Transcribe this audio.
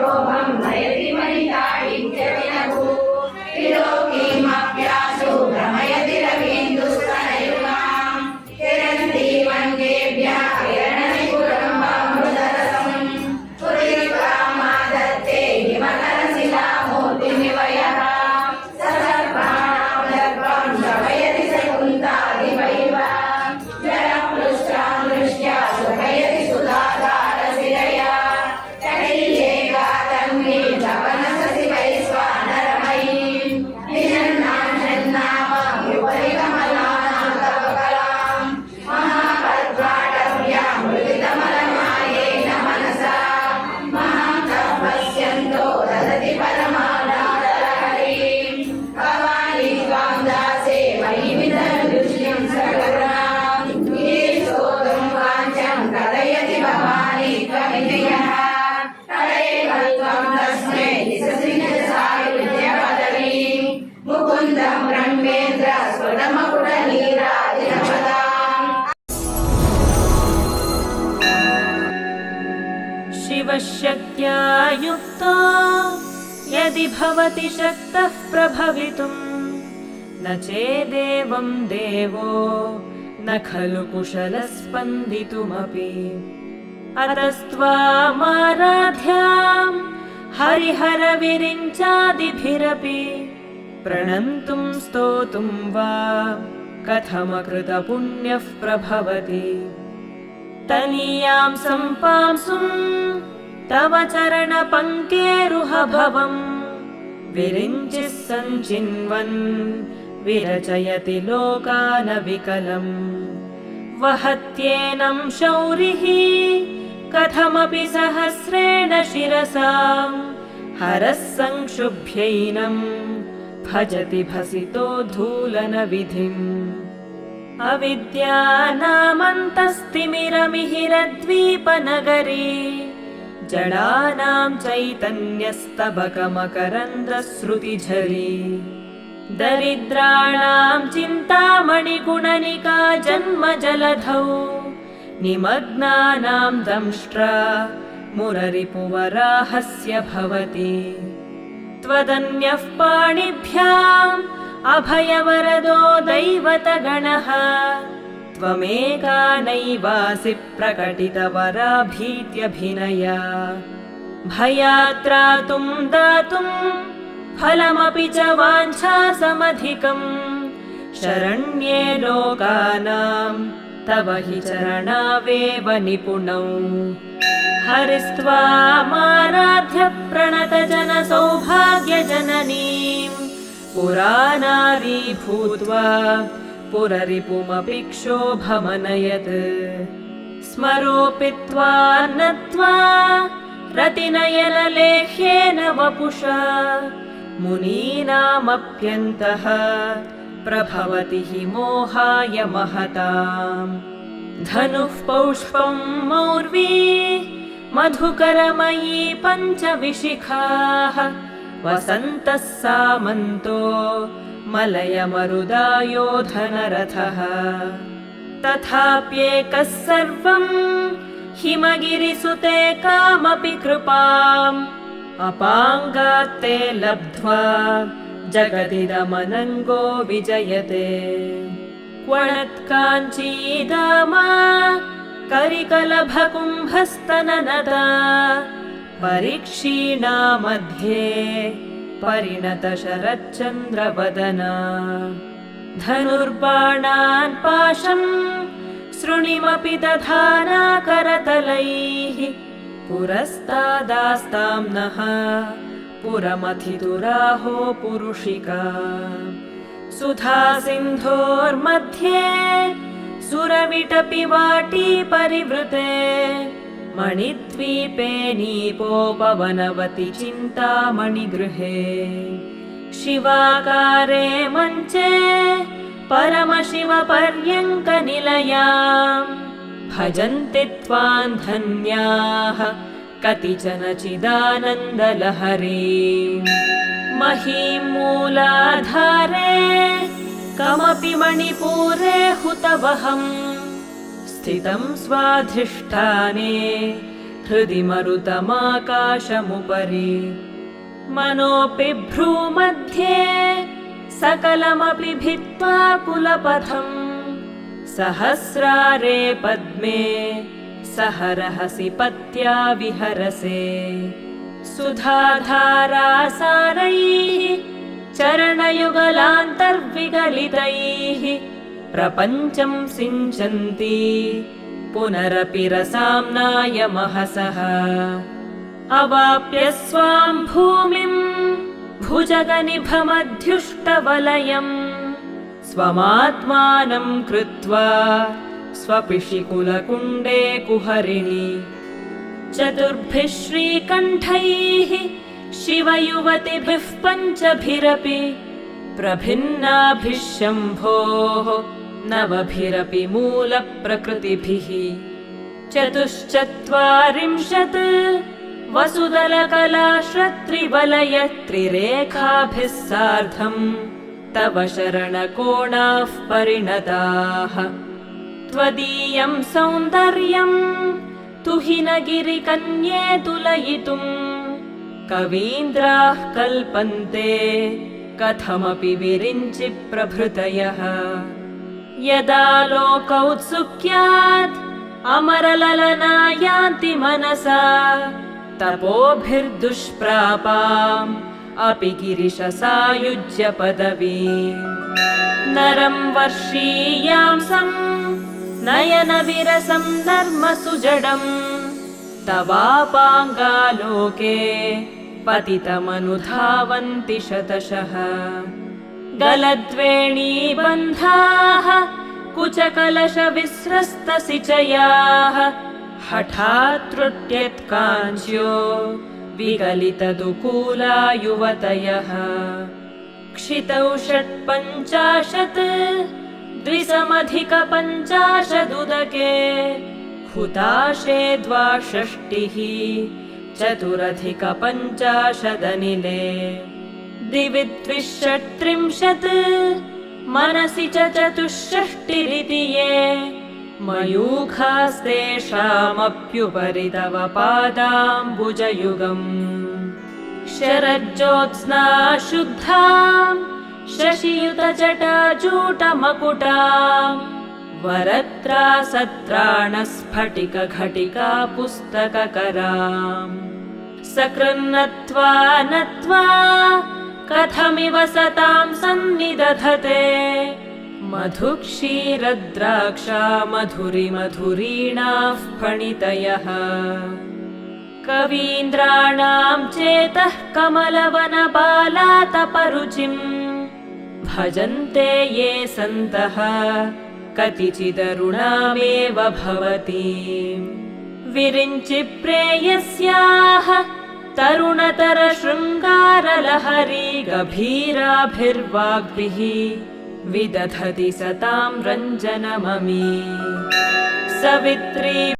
शोभं नयति मणिताडित्यभिनभु त्रिलोकीमप्यासु भ्रमयति रवीन्दुस्तनयुगां किरन्ती वन्देभ्यः किरणनिपुरम्बामृतरसं पुरीकामादत्ते हिमकरशिलामूर्तिमिव यः सर्वाणां दर्पं श्रवयति शकुन्तादिवैव जलपृष्ठां दृष्ट्या सुखयति सुधाधारशिरया तटैलेका तन्वी जपनससि वैश्वानरमयीं निजन्नां षण्णामाम्युपरि कमलानां तव कलां महापद्माटव्यां मृदितमलमायेन मनसा महान्तः पश्यन्तो ददति परमानादलहरीं भवानी त्वां दासे महिमितदृश्यं सकरुणां गिरीशोदं वाञ्छं कथयति भवानी त्वमिति यः तदेव त्वं तस्मै दिशसि निजसायुज्यपदवीं मुकुन्दं ब्रह्मेन्द्र स्फुटमकुटनीराजिनपदाम् शिवशक्त्या युक्तो यदि भवति शक्तः प्रभवितुं न चेदेवं देवो न खलु कुशलः स्पन्दितुमपि अतस्त्वामाराध्यां हरिहरविरिञ्चादिभिरपि प्रणन्तुं स्तोतुं वा कथमकृतपुण्यः प्रभवति तनीयां सम्पांसुं तव चरणपङ्केरुहभवम् विरिञ्चिः सञ्चिन्वन् विरचयति लोकानविकलम् वहत्येनं शौरिः कथमपि सहस्रेण शिरसां हरः संक्षुभ्यैनं भजति भसितोद्धूलनविधिम् अविद्यानामन्तस्तिमिरमिहिरद्वीपनगरी जडानां चैतन्यस्तबकमकरन्दश्रुतिझरी दरिद्राणां चिन्तामणिगुणनिका जन्मजलधौ निमग्नानां दंष्ट्रा मुररिपुवराहस्य भवति त्वदन्यः पाणिभ्याम् अभयवरदो दैवतगणः त्वमेका नैवासि प्रकटितवराभीत्यभिनया भयात्रातुं दातुं फलमपि च वाञ्छासमधिकम् शरण्ये लोकानां तव हि चरणावेव निपुणौ हरिस्त्वामाराध्य प्रणतजनसौभाग्यजननीं पुरानारी भूत्वा पुररिपुमपि क्षोभमनयत् स्मरोऽपि त्वा नत्वा रतिनयनलेह्येन वपुषा मुनीनामप्यन्तः प्रभवति हि मोहाय महताम् धनुः पौष्पं मौर्वी मधुकरमयी पञ्चविशिखाः वसन्तः सामन्तो मलयमरुदायो धनरथः तथाप्येकः सर्वं हिमगिरिसुते कामपि कृपाम् अपाङ्गात्ते लब्ध्वा जगदिदमनङ्गो विजयते क्वणत्काञ्चीदामा करिकलभकुम्भस्तननदा परीक्षीणा मध्ये परिणतशरच्चन्द्रवदना धनुर्बाणान् पाशं सृणिमपि दधाना करतलैः पुरस्तादास्तां नः पुरमथितुराहो पुरुषिका सुधा सिन्धोर्मध्ये सुरविटपि वाटी परिवृते मणिद्वीपे नीपोपवनवति चिन्तामणिगृहे शिवाकारे मञ्चे परमशिवपर्यङ्कनिलयां भजन्ति त्वां धन्याः कतिचन चिदानन्दलहरीं महीं मूलाधारे कमपि मणिपूरे हुतवहम् स्थितं स्वाधिष्ठाने हृदि मरुतमाकाशमुपरि मनोऽपि भ्रूमध्ये सकलमपि भित्त्वा कुलपथम् सहस्रारे पद्मे सहरहसि पत्या विहरसे सुधाधारासारैः चरणयुगलान्तर्विगलितैः प्रपञ्चं सिञ्चन्ति पुनरपि रसाम्नाय महसः अवाप्य स्वां भूमिम् भुजगनिभमध्युष्टवलयम् स्वमात्मानं कृत्वा स्वपिशिकुलकुण्डे कुहरिणि चतुर्भिः श्रीकण्ठैः शिवयुवतिभिः पञ्चभिरपि प्रभिन्नाभिः शम्भोः नवभिरपि मूलप्रकृतिभिः चतुश्चत्वारिंशत् वसुदलकलाश्रत्रिवलयत्रिरेखाभिः सार्धम् तव शरणकोणाः परिणताः त्वदीयं सौन्दर्यम् तुहिनगिरिकन्ये तुलयितुम् कवीन्द्राः कल्पन्ते कथमपि विरिञ्चि प्रभृतयः यदा लोकौत्सुक्यात् अमरललना यान्ति मनसा तपोभिर्दुष्प्रापाम् अपि गिरिशसायुज्य पदवीम् नरं वर्षीयांसं नयनविरसं नर्मसुजडम् तवापाङ्गालोके पतितमनुधावन्ति शतशः गलद्वेणीबन्धाः कुचकलशविस्रस्तसिचयाः हठात् त्रुट्यत्काञ्च्यो विगलितदुकूला युवतयः क्षितौ 50 द्विसमधिकपञ्चाशदुदके हुताशे 62 चतुरधिकपञ्चाशदनिले दिवि 30 मनसि च 64 ये मयूखास्तेषामप्युपरि तव पादाम्बुजयुगम् शरज्योत्स्ना शुद्धाम् शशियुतजटाजूटमकुटाम् वरत्रासत्राणस्फटिकघटिका पुस्तककराम् सकृन्नत्वा नत्वा कथमिव सतां सन्निदधते मधुक्षीरद्राक्षा मधुरिमधुरीणाः फणितयः कवीन्द्राणां चेतः कमलवनबालातपरुचिम् भजन्ते ये सन्तः कतिचिदरुणामेव भवतीम् विरिञ्चि प्रेयस्याः तरुणतरशृङ्गारलहरी गभीराभिर्वाग्भिः विदधति सतां रञ्जनममी सवित्री